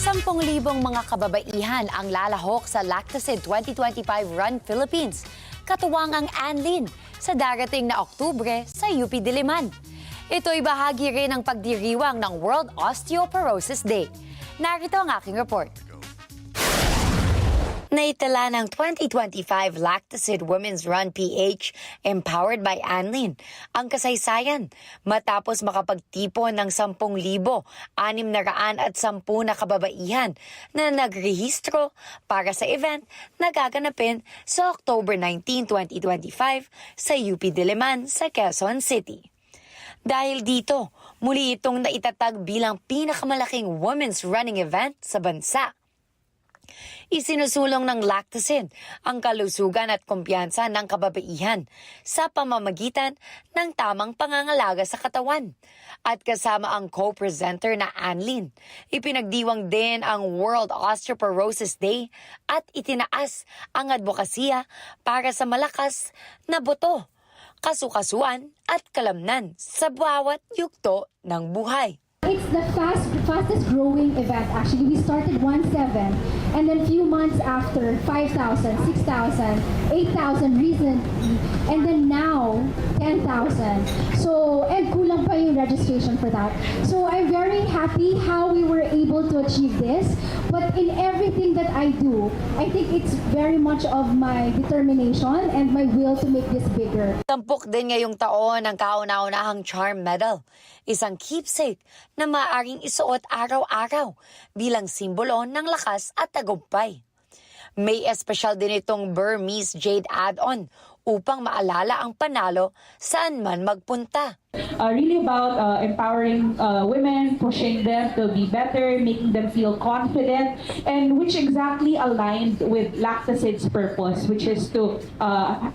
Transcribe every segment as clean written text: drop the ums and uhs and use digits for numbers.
10,000 mga kababaihan ang lalahok sa Lactasid 2025 Run Philippines. Katuwang ang Anlin sa darating na Oktubre sa UP Diliman. Ito'y bahagi rin ng pagdiriwang ng World Osteoporosis Day. Narito ang aking report. Naitala ng 2025 Lactasid Women's Run PH empowered by Anlin ang kasaysayan matapos makapagtipon ng 10,610 na kababaihan na nagrehistro para sa event na gaganapin sa October 19, 2025 sa UP Diliman sa Quezon City. Dahil dito, muli itong naitatag bilang pinakamalaking women's running event sa bansa. Isinusulong ng Lactasid ang kalusugan at kumpiyansa ng kababaihan sa pamamagitan ng tamang pangangalaga sa katawan. At kasama ang co-presenter na Anlin, ipinagdiwang din ang World Osteoporosis Day at itinaas ang advokasya para sa malakas na buto, kasukasuan at kalamnan sa bawat yugto ng buhay. It's the fastest growing event actually. We started 1,700 and then few months after 5,000, 6,000, 8,000 recently and then now 10,000. So and kulang pa yung registration for that. So I'm very happy how we were able to achieve this. But in everything that I do, I think it's very much of my determination and my will to make this bigger. Tampok din ngayong taon ang kauna-unahang Charm Medal, isang keepsake na maaaring isuot araw-araw bilang simbolo ng lakas at tagumpay. May espesyal din itong Burmese Jade add-on upang maalala ang panalo saan man magpunta. Really about empowering women, pushing them to be better, making them feel confident, and which exactly aligned with Lactasid's purpose, which is to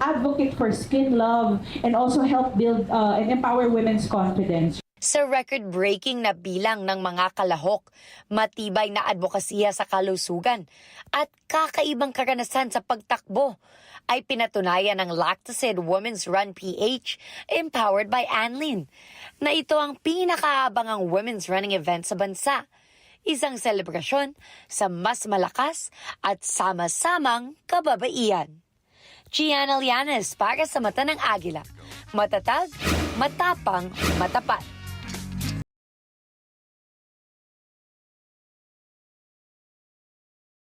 advocate for skin love and also help build and empower women's confidence. Sa record-breaking na bilang ng mga kalahok, matibay na advokasya sa kalusugan at kakaibang karanasan sa pagtakbo ay pinatunayan ng Lactasid Women's Run PH empowered by Anlin na ito ang pinakaabangang women's running event sa bansa. Isang selebrasyon sa mas malakas at sama-samang kababaihan. Gianna Llanes para sa Mata ng Agila. Matatag, matapang, matapat.